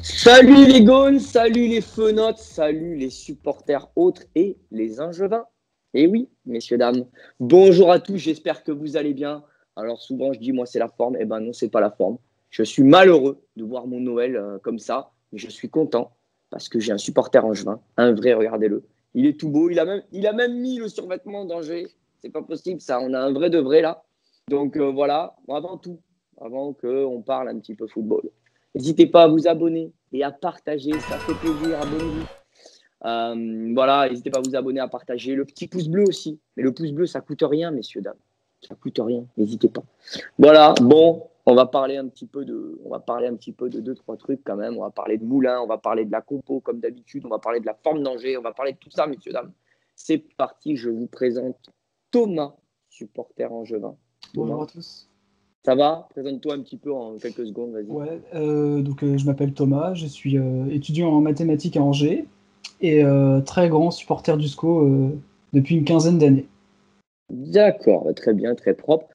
Salut les Gaunes, salut les Fenotes, salut les supporters autres et les Angevins. Et oui, messieurs, dames, bonjour à tous, j'espère que vous allez bien. Alors souvent je dis moi c'est la forme, eh ben non c'est pas la forme. Je suis malheureux de voir mon Noël comme ça, mais je suis content parce que j'ai un supporter angevin, un vrai, regardez-le. Il est tout beau, il a même mis le survêtement d'Angers. C'est pas possible ça, on a un vrai de vrai là. Donc voilà, avant tout, avant qu'on parle un petit peu football. N'hésitez pas à vous abonner et à partager, ça fait plaisir, abonnez-vous. Voilà, n'hésitez pas à vous abonner, à partager. Le petit pouce bleu aussi. Mais le pouce bleu, ça coûte rien, messieurs, dames. Ça coûte rien, n'hésitez pas. Voilà, bon, on va parler un petit peu de deux, trois trucs quand même. On va parler de Moulin, on va parler de la compo comme d'habitude, on va parler de la forme d'Angers, on va parler de tout ça, messieurs, dames. C'est parti, je vous présente Thomas, supporter angevin. Thomas, Bonjour à tous. ça va? Présente-toi un petit peu en quelques secondes, vas-y. Je m'appelle Thomas, je suis étudiant en mathématiques à Angers et très grand supporter du SCO depuis une quinzaine d'années. D'accord, très bien, très propre.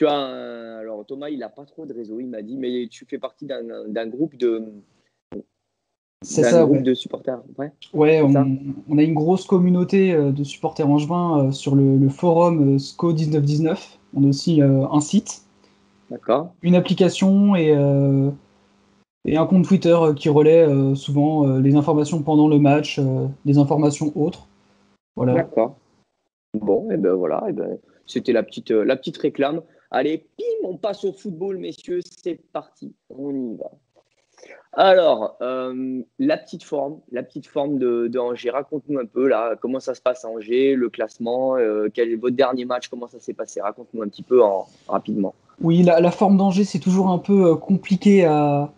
Alors Thomas, il n'a pas trop de réseau, il m'a dit, mais tu fais partie d'un groupe C'est ça, ouais. supporters, ouais, Ouais, c'est ça? on a une grosse communauté de supporters angevins sur le forum SCO 1919. On a aussi un site, D'accord, une application et un compte Twitter qui relaie souvent les informations pendant le match, des informations autres. Voilà. d'accord. Bon, et ben voilà, et ben, c'était la petite réclame. Allez, pim, on passe au football, messieurs, c'est parti, on y va. Alors, la petite forme de Angers, raconte-nous un peu là, comment ça se passe à Angers, le classement, quel est votre dernier match, comment ça s'est passé, raconte-nous un petit peu rapidement. Oui, la forme d'Angers, c'est toujours un peu compliqué à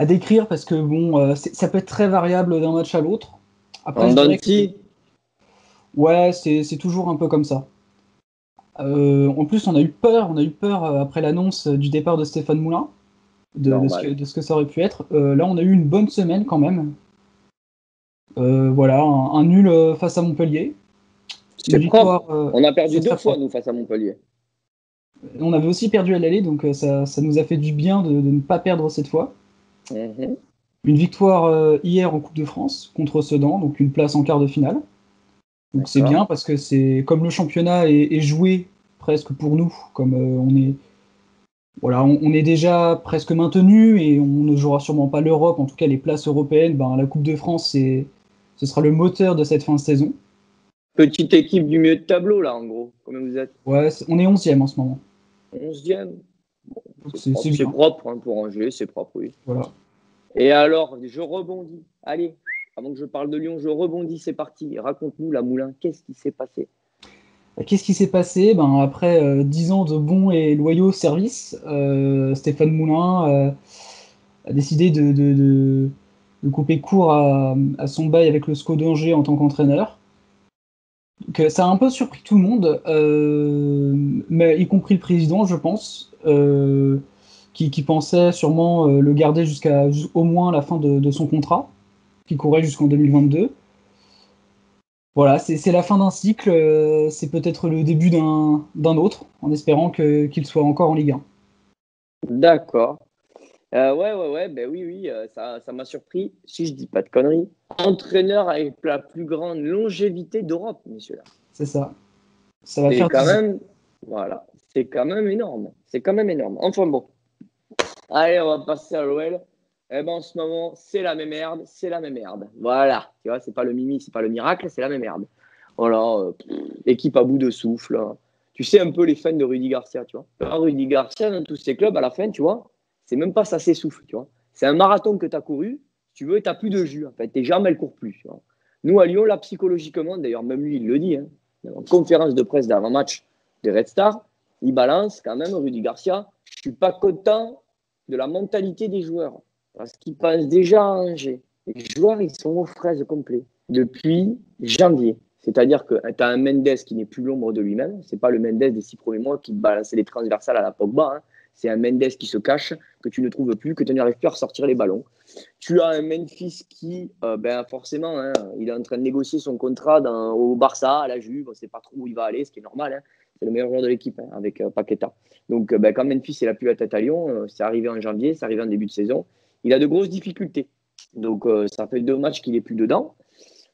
décrire parce que bon, ça peut être très variable d'un match à l'autre. Après, En je dirais que Danti, ouais, c'est toujours un peu comme ça. En plus, on a eu peur après l'annonce du départ de Stéphane Moulin, normal. de ce que ça aurait pu être. Là, on a eu une bonne semaine quand même. Voilà, un nul face à Montpellier, une C'est propre. victoire, On a perdu c'est deux très fois, propre. nous, face à Montpellier. On avait aussi perdu à l'aller, donc ça nous a fait du bien de ne pas perdre cette fois. Mhm. Une victoire hier en Coupe de France contre Sedan, donc une place en quart de finale. Donc c'est D'accord. bien parce que c'est comme le championnat est joué presque pour nous, comme on est déjà presque maintenu et on ne jouera sûrement pas l'Europe, en tout cas les places européennes. Ben, la Coupe de France, ce sera le moteur de cette fin de saison. Petite équipe du milieu de tableau, là, en gros. Combien vous êtes? Ouais, on est 11e en ce moment. 11e. Donc C'est c'est propre. C'est bien. propre hein, pour Angers, c'est propre, oui. Voilà. Et alors, je rebondis. Allez, avant que je parle de Lyon, je rebondis, c'est parti. Raconte-nous, la Moulin, qu'est-ce qui s'est passé? Qu'est-ce qui s'est passé? Ben, après 10 ans de bons et loyaux services, Stéphane Moulin a décidé de couper court à son bail avec le SCO d'Angers en tant qu'entraîneur. Donc, ça a un peu surpris tout le monde, mais y compris le président, je pense, qui pensait sûrement le garder jusqu'à au moins la fin de son contrat, qui courait jusqu'en 2022. Voilà, c'est la fin d'un cycle, c'est peut-être le début d'un autre, en espérant qu'il soit encore en Ligue 1. D'accord. Ouais, ben oui, oui, ça m'a surpris, si je dis pas de conneries. Entraîneur avec la plus grande longévité d'Europe, messieurs. C'est ça. Ça va C'est faire quand 10 ans. même, voilà, c'est quand même énorme. C'est quand même énorme. Enfin bon, allez, on va passer à l'OL. Eh ben, en ce moment, c'est la même merde, c'est la même merde. Voilà, tu vois, c'est pas le mimi, c'est pas le miracle, c'est la même merde. Voilà, équipe à bout de souffle, hein. Tu sais un peu les fans de Rudy Garcia, tu vois. Rudy Garcia, dans tous ces clubs, à la fin, tu vois, c'est même pas ça s'essouffle, tu vois. C'est un marathon que tu as couru, si tu veux, et tu n'as plus de jus, en fait. Tes jambes, elles courent plus, tu vois. Nous, à Lyon, là, psychologiquement, d'ailleurs, même lui, il le dit, hein, en conférence de presse d'avant-match des Red Stars, il balance quand même, Rudy Garcia, je suis pas content de la mentalité des joueurs. Parce qu'ils pensent déjà à Angers. Les joueurs, ils sont aux fraises complets depuis janvier. C'est-à-dire que tu as un Mendes qui n'est plus l'ombre de lui-même. Ce n'est pas le Mendes des 6 premiers mois qui balançait les transversales à la Pogba, hein. C'est un Mendes qui se cache, que tu ne trouves plus, que tu n'arrives plus à ressortir les ballons. Tu as un Memphis qui, forcément, hein, il est en train de négocier son contrat au Barça, à la Juve. On ne sait pas trop où il va aller, ce qui est normal, hein. C'est le meilleur joueur de l'équipe, hein, avec Paqueta. Donc, quand Memphis n'a plus la tête à Lyon, c'est arrivé en janvier, c'est arrivé en début de saison, il a de grosses difficultés. Donc, ça fait 2 matchs qu'il n'est plus dedans.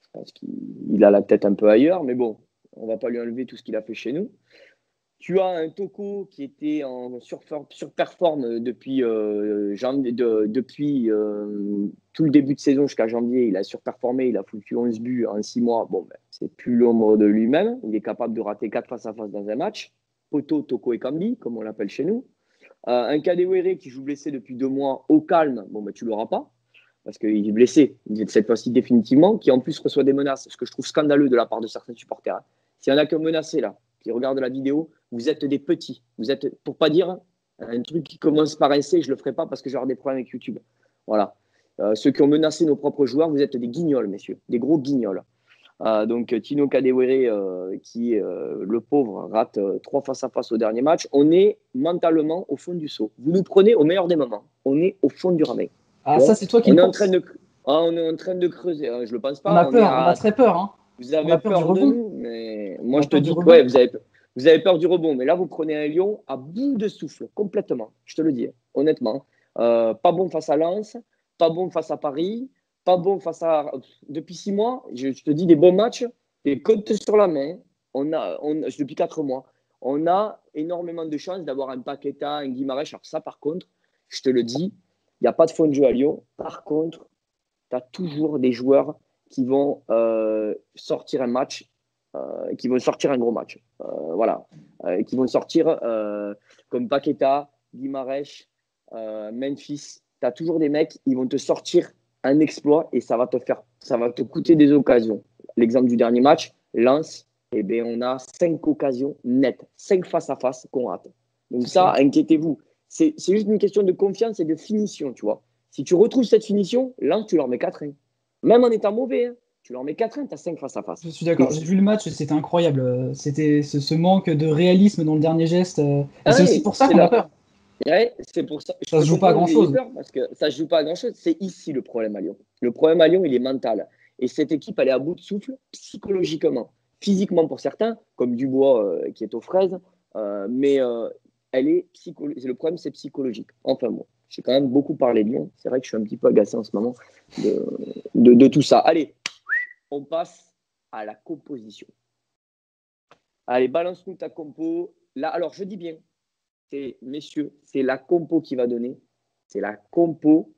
Je pense qu'il a la tête un peu ailleurs, mais bon, on ne va pas lui enlever tout ce qu'il a fait chez nous. Tu as un Toko qui était en surperforme depuis tout le début de saison jusqu'à janvier. Il a surperformé, il a foutu 11 buts en 6 mois. Bon, c'est plus l'ombre de lui-même. Il est capable de rater 4 face-à-face dans un match. Poto, Toko et Kambi, comme on l'appelle chez nous. Un Kadewere qui joue blessé depuis 2 mois au calme, tu ne l'auras pas. Parce qu'il est blessé, cette fois-ci définitivement, qui en plus reçoit des menaces, ce que je trouve scandaleux de la part de certains supporters. S'il y en a qui ont menacé là, qui regardent la vidéo, vous êtes des petits. Vous êtes, pour pas dire un truc qui commence par un C, je le ferai pas parce que j'aurai des problèmes avec YouTube. Voilà. Ceux qui ont menacé nos propres joueurs, vous êtes des guignols, messieurs, des gros guignols. Donc Tino Kadewere, qui le pauvre rate 3 face-à-face au dernier match. On est mentalement au fond du seau. Vous nous prenez au meilleur des moments. On est au fond du ravin. Ah, ça, c'est toi qui le penses. On est en train de creuser. Je le pense pas. On a peur, on a très peur. Hein. Vous avez peur de nous, mais moi je te dis que vous avez peur du rebond. Mais là, vous prenez un Lyon à bout de souffle, complètement. Je te le dis, honnêtement. Pas bon face à Lens, pas bon face à Paris, pas bon face à. Depuis 6 mois, je te dis des bons matchs, des comptes sur la main. Depuis 4 mois, on a énormément de chances d'avoir un Paqueta, un Guimarães. Alors, ça, par contre, je te le dis, il n'y a pas de fond de jeu à Lyon. Par contre, tu as toujours des joueurs qui vont sortir un match, qui vont sortir un gros match. Qui vont sortir comme Paqueta, Guimarães, Memphis. Tu as toujours des mecs, ils vont te sortir un exploit et ça va te coûter des occasions. L'exemple du dernier match, Lens, on a 5 occasions nettes, 5 face-à-face qu'on rate. Donc ça, inquiétez-vous. C'est juste une question de confiance et de finition, tu vois. Si tu retrouves cette finition, Lens, tu leur mets 4-1. Même en étant mauvais, tu leur mets 4-1, tu as 5 face-à-face. Je suis d'accord, j'ai vu le match et c'était incroyable. C'était ce manque de réalisme dans le dernier geste. C'est aussi pour ça qu'on a peur. Ouais, c'est pour ça. Ça se joue pas à grand-chose. Parce que ça se joue pas à grand-chose. C'est ici le problème à Lyon. Le problème à Lyon, il est mental. Et cette équipe, elle est à bout de souffle psychologiquement. Physiquement pour certains, comme Dubois qui est aux fraises. Mais le problème, c'est psychologique. Enfin bon, j'ai quand même beaucoup parlé de Lyon. C'est vrai que je suis un petit peu agacé en ce moment de tout ça. Allez, on passe à la composition. Allez, balance-nous ta compo. Là, alors, je dis bien, messieurs, c'est la compo qui va donner. C'est la compo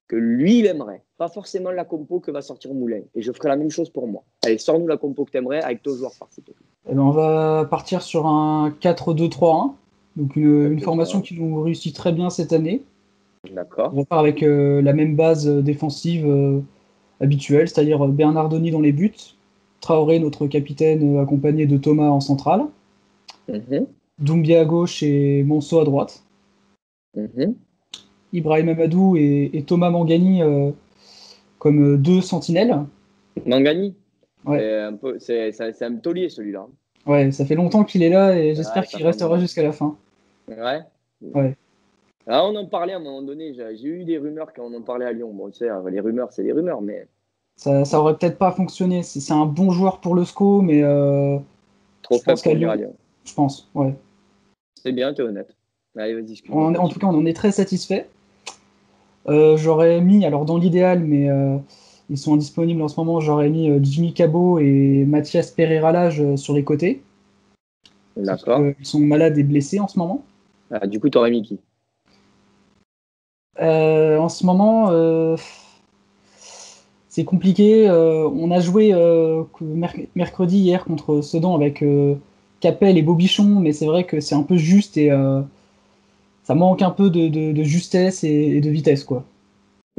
que lui, il aimerait. Pas forcément la compo que va sortir Moulin. Et je ferai la même chose pour moi. Allez, sors-nous la compo que tu aimerais avec ton joueur par. On va partir sur un 4-2-3-1. Donc une formation qui nous réussit très bien cette année. D'accord. On repart avec la même base défensive habituelle, c'est-à-dire Bernardoni dans les buts, Traoré, notre capitaine, accompagné de Thomas en centrale, Doumbia à gauche et Monceau à droite, Ibrahim Amadou et Thomas Mangani comme 2 sentinelles. Mangani, ouais. C'est un taulier celui-là. Ouais, ça fait longtemps qu'il est là et j'espère qu'il restera jusqu'à la fin. Ouais. Ah, on en parlait à un moment donné, j'ai eu des rumeurs quand on en parlait à Lyon. Bon, tu sais, les rumeurs, c'est des rumeurs, mais. Ça aurait peut-être pas fonctionné. C'est un bon joueur pour le SCO, mais. Trop faible pour venir à Lyon. Je pense, ouais. C'est bien, t'es honnête. Allez, vas-y, en tout cas, on en est très satisfait. J'aurais mis, alors dans l'idéal, mais ils sont indisponibles en ce moment, j'aurais mis Jimmy Cabot et Mathias Pereira-Lage sur les côtés. D'accord. Ils sont malades et blessés en ce moment. Ah, du coup, t'aurais mis qui ? En ce moment, c'est compliqué. On a joué mercredi hier contre Sedan avec Capel et Bobichon, mais c'est vrai que c'est un peu juste et ça manque un peu de justesse et de vitesse, quoi.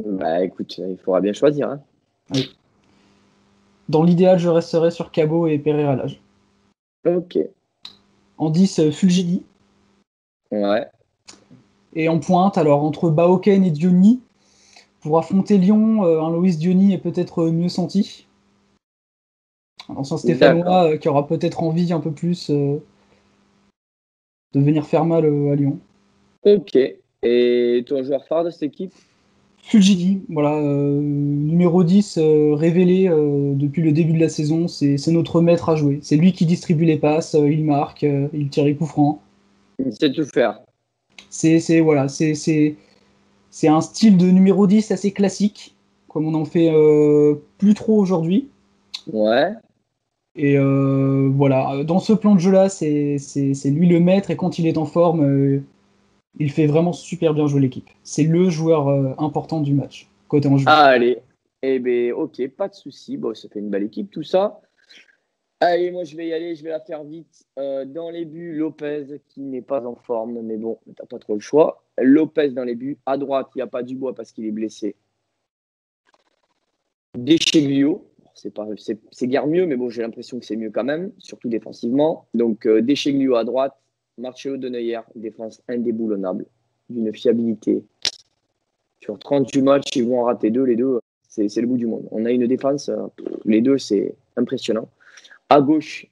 Bah écoute, il faudra bien choisir. Hein. Oui. Dans l'idéal, je resterai sur Cabot et Pereira-Lage. Ok. En 10, Fulgini. Ouais. Et en pointe, alors entre Baoken et Diony, pour affronter Lyon, un Loïs Diony est peut-être mieux senti. Un ancien Stéphanois qui aura peut-être envie un peu plus de venir faire mal à Lyon. Ok. Et ton joueur phare de cette équipe ? Fulgini, voilà, numéro 10, révélé depuis le début de la saison. C'est notre maître à jouer. C'est lui qui distribue les passes, il marque, il tire les coups francs. Il sait tout faire. C'est C'est un style de numéro 10 assez classique, comme on en fait plus trop aujourd'hui. Ouais. Et voilà, dans ce plan de jeu-là, c'est lui le maître, et quand il est en forme, il fait vraiment super bien jouer l'équipe. C'est le joueur important du match, côté en jeu. Allez. Eh bien, ok, pas de souci. Bon, ça fait une belle équipe, tout ça. Allez, moi, je vais y aller, je vais la faire vite. Dans les buts, Lopez, qui n'est pas en forme, mais bon, t'as pas trop le choix. Lopez dans les buts. À droite, il n'y a pas Dubois parce qu'il est blessé. Descheglio. C'est guère mieux, mais bon, j'ai l'impression que c'est mieux quand même, surtout défensivement. Donc, Descheglio à droite, Marcelo de Neuer, défense indéboulonnable, d'une fiabilité. Sur 38 matchs, ils vont en rater 2, les deux, c'est le bout du monde. On a une défense, les deux, c'est impressionnant. À gauche,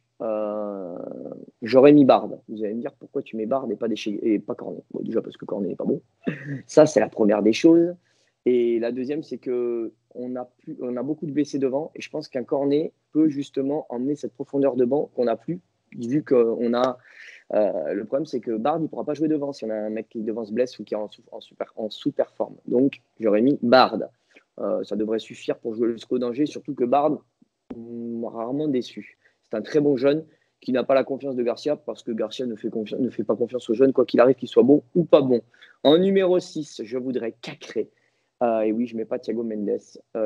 j'aurais mis Bard. Vous allez me dire pourquoi tu mets Bard et pas Cornet. Bon, déjà parce que Cornet n'est pas bon. Ça, c'est la première des choses. Et la deuxième, c'est qu'on a beaucoup de blessés devant. Et je pense qu'un Cornet peut justement emmener cette profondeur de banc qu'on n'a plus, vu qu'on a. Le problème, c'est que Bard, il ne pourra pas jouer devant si on a un mec qui devant se blesse ou qui est en super forme. Donc, j'aurais mis Bard. Ça devrait suffire pour jouer le SCO d'Angers, surtout que Bard, rarement déçu. C'est un très bon jeune qui n'a pas la confiance de Garcia parce que Garcia ne fait pas confiance aux jeunes, quoi qu'il arrive, qu'il soit bon ou pas bon. En numéro 6, je voudrais Cacré. Et oui, je ne mets pas Thiago Mendes.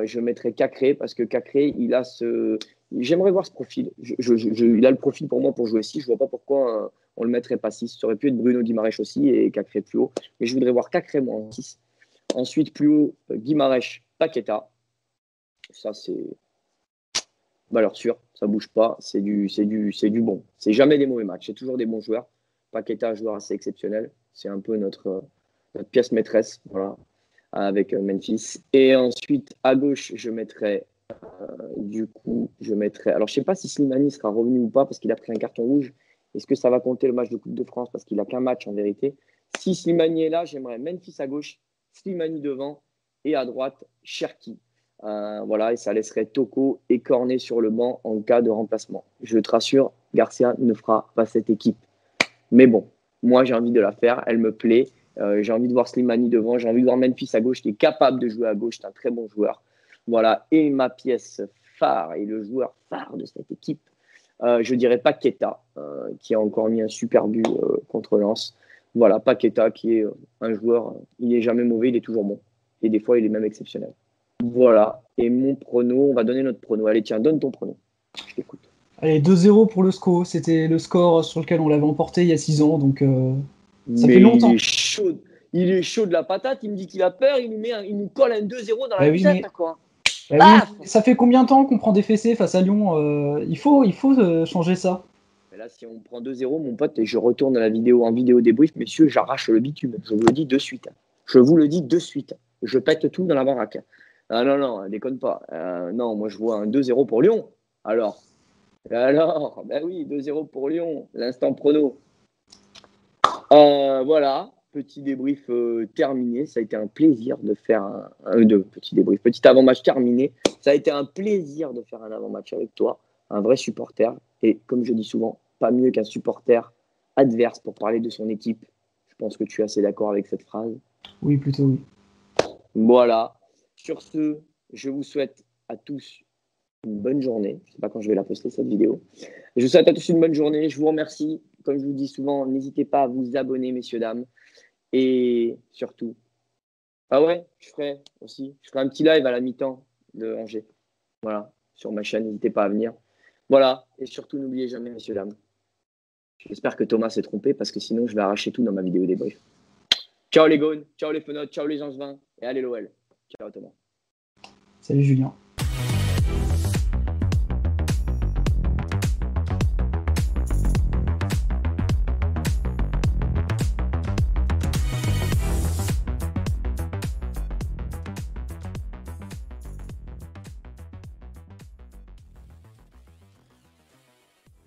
Je mettrais Cacré parce que Cacré, il a ce. J'aimerais voir ce profil. Il a le profil pour moi pour jouer 6. Je ne vois pas pourquoi on ne le mettrait pas 6. Ça aurait pu être Bruno Guimaraes aussi et Cacré plus haut. Mais je voudrais voir Cacré, moi, en 6. Ensuite, plus haut, Guimaraes, Paqueta. Ça, c'est valeur sûre. Ça ne bouge pas. C'est du bon. C'est jamais des mauvais matchs. C'est toujours des bons joueurs. Paqueta, un joueur assez exceptionnel. C'est un peu notre pièce maîtresse. Voilà. Avec Memphis. Et ensuite, à gauche, je mettrais. Alors, je ne sais pas si Slimani sera revenu ou pas parce qu'il a pris un carton rouge. Est-ce que ça va compter le match de Coupe de France parce qu'il n'a qu'un match en vérité? Si Slimani est là, j'aimerais Memphis à gauche, Slimani devant et à droite, Cherki. Voilà, et ça laisserait Toko et Cornet sur le banc en cas de remplacement. Je te rassure, Garcia ne fera pas cette équipe. Mais bon, moi, j'ai envie de la faire. Elle me plaît. J'ai envie de voir Slimani devant. J'ai envie de voir Memphis à gauche qui est capable de jouer à gauche. C'est un très bon joueur. Voilà. Et ma pièce phare et le joueur phare de cette équipe, je dirais Paqueta, qui a encore mis un super but contre Lens. Voilà, Paqueta qui est un joueur, il n'est jamais mauvais, il est toujours bon. Et des fois, il est même exceptionnel. Voilà. Et mon prono, on va donner notre prono. Allez, tiens, donne ton prono. Je t'écoute. Allez, 2-0 pour le SCO. C'était le score sur lequel on l'avait emporté il y a 6 ans, donc ça fait longtemps. Il est chaud de la patate. Il me dit qu'il a peur. Il nous colle un 2-0 dans la tête, quoi. Oui, ça fait combien de temps qu'on prend des fessées face à Lyon? Il faut changer ça. Mais là, si on prend 2-0, mon pote, et je retourne à la vidéo en vidéo débrief, messieurs, j'arrache le bitume. Je vous le dis de suite. Je vous le dis de suite. Je pète tout dans la baraque. Ah non, déconne pas. Non, moi, je vois un 2-0 pour Lyon. Alors, ben oui, 2-0 pour Lyon. L'instant prono. Voilà, petit débrief terminé. Ça a été un plaisir de faire petit débrief, petit avant-match terminé. Ça a été un plaisir de faire un avant-match avec toi, un vrai supporter. Et comme je dis souvent, pas mieux qu'un supporter adverse pour parler de son équipe. Je pense que tu es assez d'accord avec cette phrase. Oui, plutôt oui. Voilà. Sur ce, je vous souhaite à tous une bonne journée. Je ne sais pas quand je vais la poster, cette vidéo. Je vous souhaite à tous une bonne journée. Je vous remercie. Comme je vous dis souvent, n'hésitez pas à vous abonner, messieurs, dames. Et surtout, je ferai un petit live à la mi-temps de Angers. Voilà, sur ma chaîne, n'hésitez pas à venir. Voilà, et surtout, n'oubliez jamais, messieurs, dames. J'espère que Thomas s'est trompé parce que sinon, je vais arracher tout dans ma vidéo débrief. Ciao les Gaunes, ciao les Fenotes, ciao les Angevins et allez l'OL. Ciao Thomas. Salut Julien.